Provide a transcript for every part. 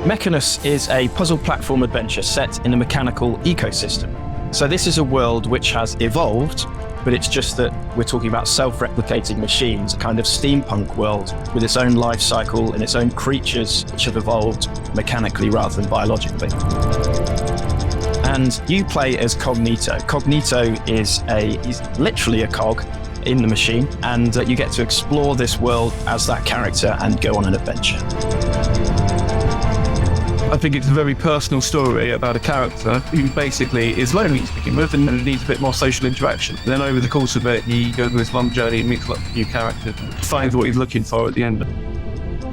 Mechinus is a puzzle platform adventure set in a mechanical ecosystem. So this is a world which has evolved, but it's just that we're talking about self-replicating machines, a kind of steampunk world with its own life cycle and its own creatures which have evolved mechanically rather than biologically. And you play as Cognito. Cognito is he's literally a cog in the machine, and you get to explore this world as that character and go on an adventure. I think it's a very personal story about a character who basically is lonely to begin with and needs a bit more social interaction. Then over the course of it, he goes on this long journey and meets lots of new characters and finds what he's looking for at the end.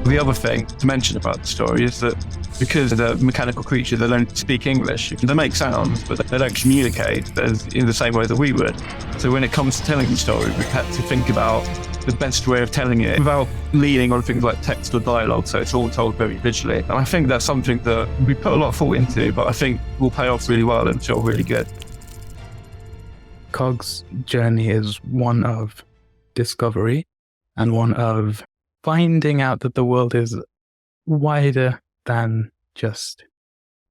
The other thing to mention about the story is that because they're mechanical creatures, they don't speak English. They make sounds, but they don't communicate in the same way that we would. So when it comes to telling the story, we've had to think about the best way of telling it without leaning on things like text or dialogue, so it's all told very visually. And I think that's something that we put a lot of thought into, but I think will pay off really well and feel really good. Cog's journey is one of discovery and one of finding out that the world is wider than just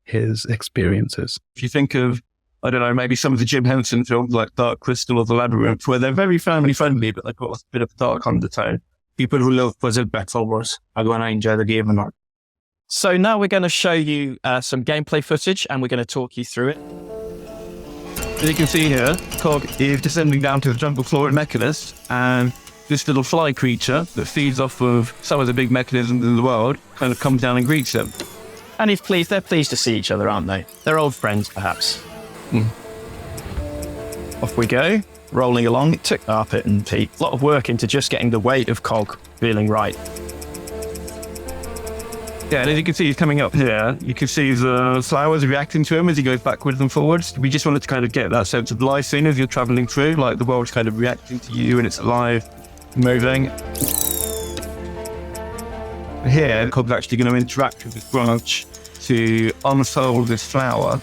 his experiences. If you think of, I don't know, maybe some of the Jim Henson films like Dark Crystal or The Labyrinth, where they're very family friendly, but they've got a bit of a dark undertone. People who love puzzle platformers are going to enjoy the game a lot. So now we're going to show you some gameplay footage and we're going to talk you through it. As you can see here, Cog is descending down to the jungle floor in Mechinus, and this little fly creature that feeds off of some of the big mechanisms in the world kind of comes down and greets him. And they're pleased to see each other, aren't they? They're old friends, perhaps. Off we go, rolling along. It took Arpit and Pete a lot of work into just getting the weight of Cog feeling right. Yeah, and as you can see, he's coming up here. You can see the flowers reacting to him as he goes backwards and forwards. We just wanted to kind of get that sense of life in as you're traveling through, like the world's kind of reacting to you and it's alive, moving. Here, Cog's actually going to interact with this branch to unfold this flower,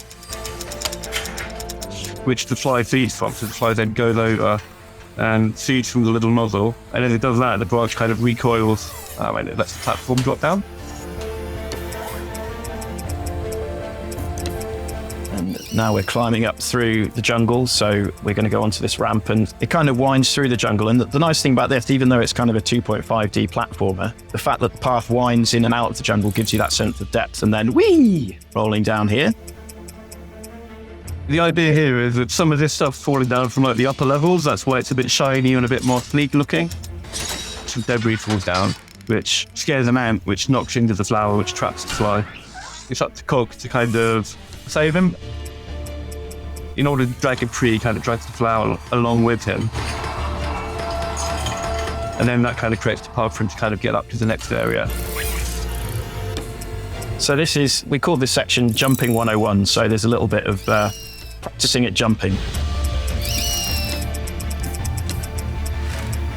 which the fly feeds from. So the fly then goes over and feeds from the little nozzle. And as it does that, the branch kind of recoils and it lets the platform drop down. And now we're climbing up through the jungle, so we're going to go onto this ramp, and it kind of winds through the jungle. And the nice thing about this, even though it's kind of a 2.5D platformer, the fact that the path winds in and out of the jungle gives you that sense of depth. And then, whee! Rolling down here. The idea here is that some of this stuff falling down from like the upper levels, that's why it's a bit shiny and a bit more sleek looking. Some debris falls down, which scares an ant, which knocks into the flower, which traps the fly. It's up to Cog to kind of save him. In order to drag him free, he kind of drags the flower along with him. And then that kind of creates the path for him to kind of get up to the next area. So we call this section Jumping 101, so there's a little bit of practicing at jumping.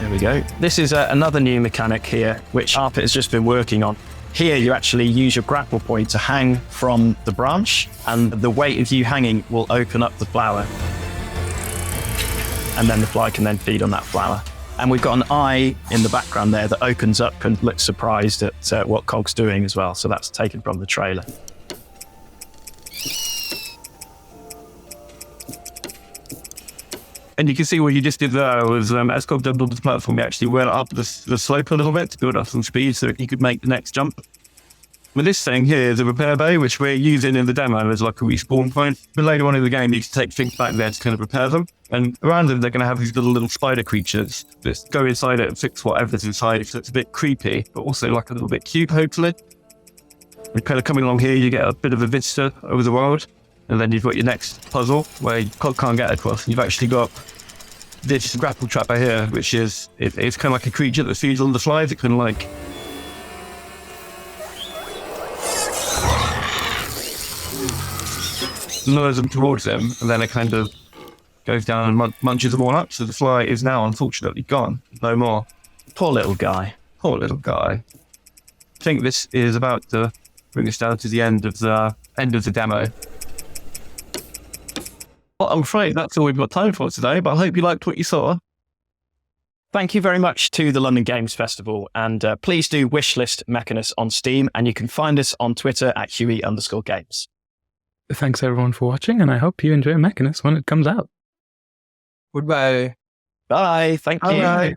There we go. This is another new mechanic here, which Arpit has just been working on. Here, you actually use your grapple point to hang from the branch, and the weight of you hanging will open up the flower. And then the fly can then feed on that flower. And we've got an eye in the background there that opens up and looks surprised at what Cog's doing as well. So that's taken from the trailer. And you can see what you just did there was, as Cog jumped onto the platform, he actually went up the slope a little bit to build up some speed so he could make the next jump. But this thing here is a repair bay, which we're using in the demo as like a respawn point. But later on in the game, you can take things back there to kind of repair them. And around them, they're going to have these little spider creatures that go inside it and fix whatever's inside. So it's a bit creepy, but also like a little bit cute, hopefully. And kind of coming along here, you get a bit of a vista over the world. And then you've got your next puzzle where Cog can't get across. You've actually got this grapple trap right here, which is, it's kind of like a creature that feeds on the flies. It kind of like lures them towards him, and then it kind of goes down and munches them all up. So the fly is now unfortunately gone. No more. Poor little guy. Poor little guy. I think this is about to bring us down to the end of the demo. Well, I'm afraid that's all we've got time for today, but I hope you liked what you saw. Thank you very much to the London Games Festival, and please do wishlist Mechinus on Steam, and you can find us on Twitter at Huey_games. Thanks everyone for watching, and I hope you enjoy Mechinus when it comes out. Goodbye. Bye. Thank you. Bye.